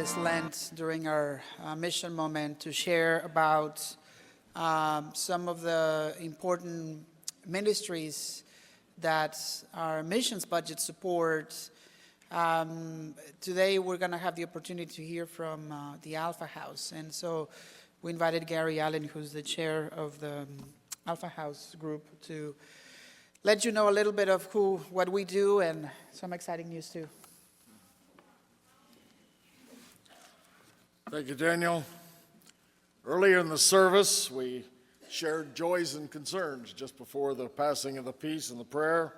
this Lent during our mission moment to share about some of the important ministries that our missions budget supports. Today we're going to have the opportunity to hear from the Alpha House, and so we invited Gary Allen, who's the chair of the Alpha House group, to let you know a little bit of what we do and some exciting news too. Thank you, Daniel. Earlier in the service, we shared joys and concerns just before the passing of the peace and the prayer.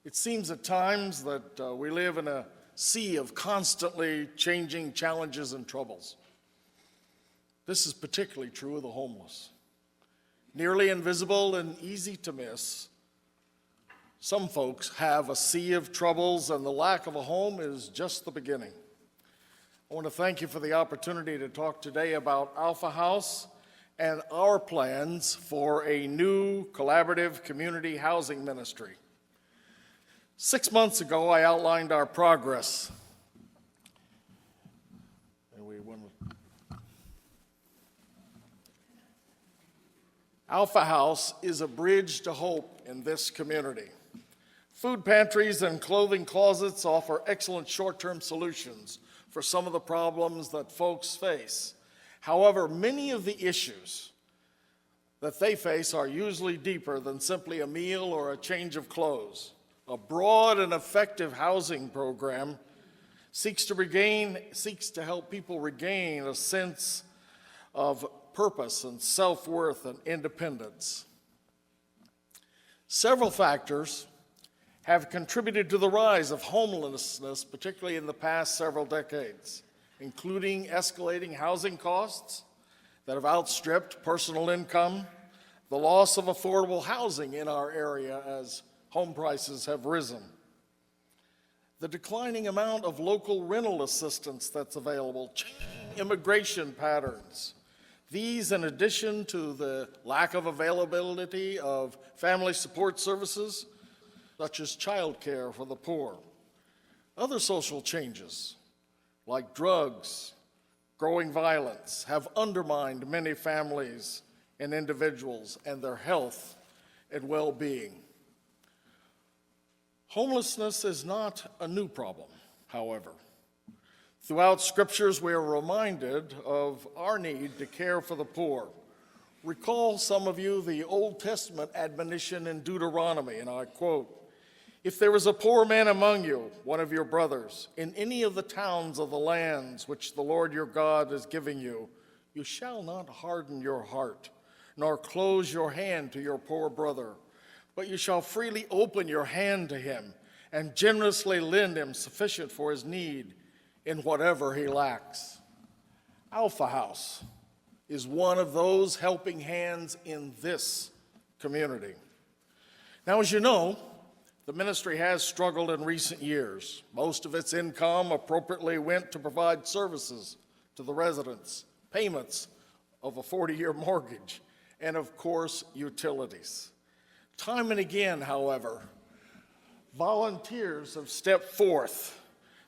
It seems at times that we live in a sea of constantly changing challenges and troubles. This is particularly true of the homeless. Nearly invisible and easy to miss, some folks have a sea of troubles, and the lack of a home is just the beginning. I want to thank you for the opportunity to talk today about Alpha House and our plans for a new collaborative community housing ministry. 6 months ago, I outlined our progress. Alpha House is a bridge to hope in this community. Food pantries and clothing closets offer excellent short-term solutions for some of the problems that folks face. However, many of the issues that they face are usually deeper than simply a meal or a change of clothes. A broad and effective housing program seeks to help people regain a sense of purpose and self-worth and independence. Several factors have contributed to the rise of homelessness, particularly in the past several decades, including escalating housing costs that have outstripped personal income, the loss of affordable housing in our area as home prices have risen, the declining amount of local rental assistance that's available, changing immigration patterns. These, in addition to the lack of availability of family support services, such as child care for the poor. Other social changes, like drugs, growing violence, have undermined many families and individuals and their health and well-being. Homelessness is not a new problem, however. Throughout scriptures, we are reminded of our need to care for the poor. Recall, some of you, the Old Testament admonition in Deuteronomy, and I quote, "If there is a poor man among you, one of your brothers, in any of the towns of the lands which the Lord your God is giving you, you shall not harden your heart, nor close your hand to your poor brother, but you shall freely open your hand to him and generously lend him sufficient for his need in whatever he lacks." Alpha House is one of those helping hands in this community. Now, as you know, the ministry has struggled in recent years. Most of its income appropriately went to provide services to the residents, payments of a 40-year mortgage, and of course, utilities. Time and again, however, volunteers have stepped forth.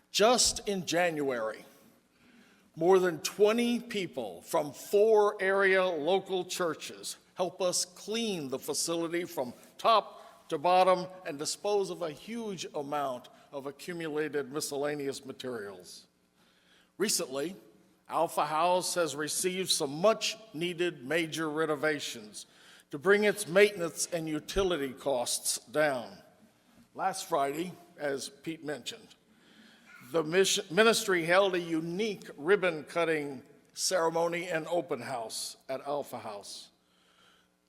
Just in January, more than 20 people from 4 area local churches help us clean the facility from top to bottom and dispose of a huge amount of accumulated miscellaneous materials. Recently, Alpha House has received some much-needed major renovations to bring its maintenance and utility costs down. Last Friday, as Pete mentioned, the ministry held a unique ribbon-cutting ceremony and open house at Alpha House.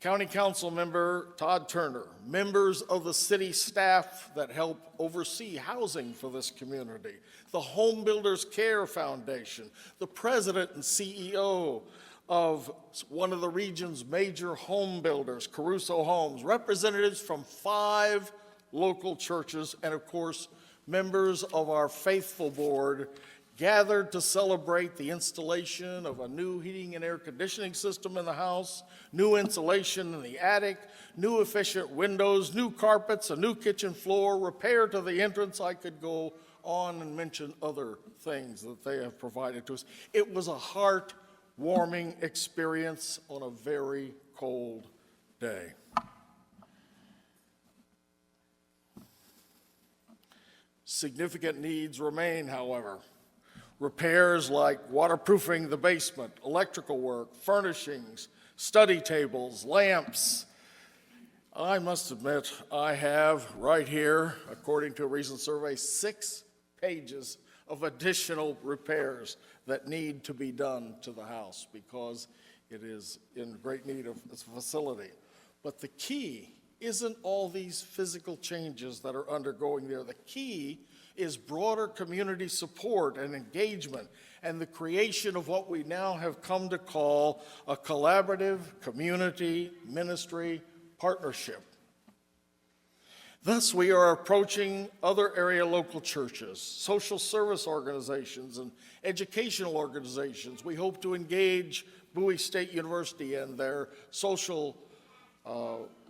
County Council member Todd Turner, members of the city staff that help oversee housing for this community, the Home Builders Care Foundation, the president and CEO of one of the region's major home builders, Caruso Homes, representatives from 5 local churches, and of course, members of our faithful board gathered to celebrate the installation of a new heating and air conditioning system in the house, new insulation in the attic, new efficient windows, new carpets, a new kitchen floor, repair to the entrance. I could go on and mention other things that they have provided to us. It was a heart-warming experience on a very cold day. Significant needs remain, however. Repairs like waterproofing the basement, electrical work, furnishings, study tables, lamps. I must admit, I have right here, according to a recent survey, 6 pages of additional repairs that need to be done to the house because it is in great need of this facility. But the key isn't all these physical changes that are undergoing there. The key is broader community support and engagement and the creation of what we now have come to call a collaborative community ministry partnership. Thus, we are approaching other area local churches, social service organizations, and educational organizations. We hope to engage Bowie State University and their social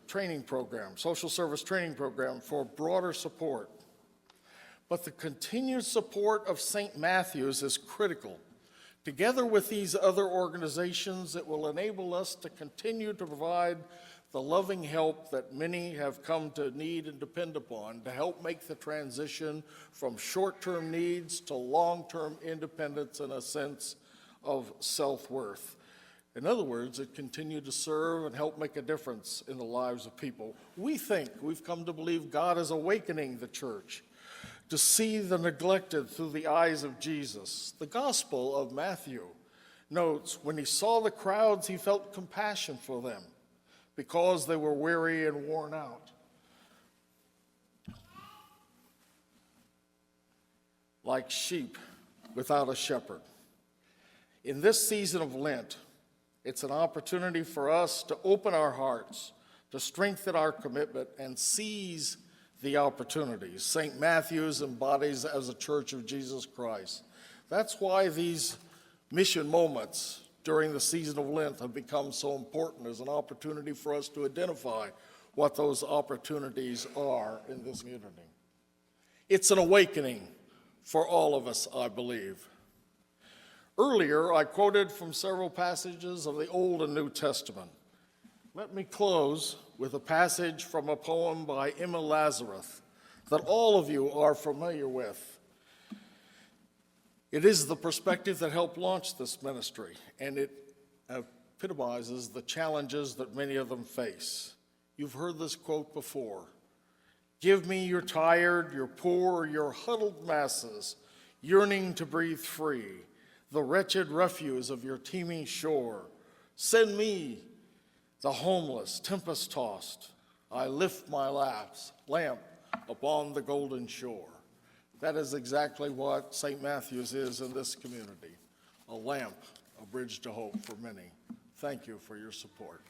training program, social service training program for broader support. But the continued support of St. Matthew's is critical. Together with these other organizations, it will enable us to continue to provide the loving help that many have come to need and depend upon to help make the transition from short-term needs to long-term independence and a sense of self-worth. In other words, it continued to serve and help make a difference in the lives of people. We've come to believe God is awakening the church to see the neglected through the eyes of Jesus. The Gospel of Matthew notes, when he saw the crowds, he felt compassion for them because they were weary and worn out. Like sheep without a shepherd. In this season of Lent, it's an opportunity for us to open our hearts, to strengthen our commitment, and seize the opportunities St. Matthew's embodies as a church of Jesus Christ. That's why these mission moments during the season of Lent have become so important as an opportunity for us to identify what those opportunities are in this community. It's an awakening for all of us, I believe. Earlier, I quoted from several passages of the Old and New Testament. Let me close with a passage from a poem by Emma Lazarus that all of you are familiar with. It is the perspective that helped launch this ministry, and it epitomizes the challenges that many of them face. You've heard this quote before. Give me your tired, your poor, your huddled masses, yearning to breathe free, the wretched refuse of your teeming shore. Send me the homeless, tempest-tossed. I lift my lamp upon the golden shore. That is exactly what St. Matthew's is in this community, a lamp, a bridge to hope for many. Thank you for your support.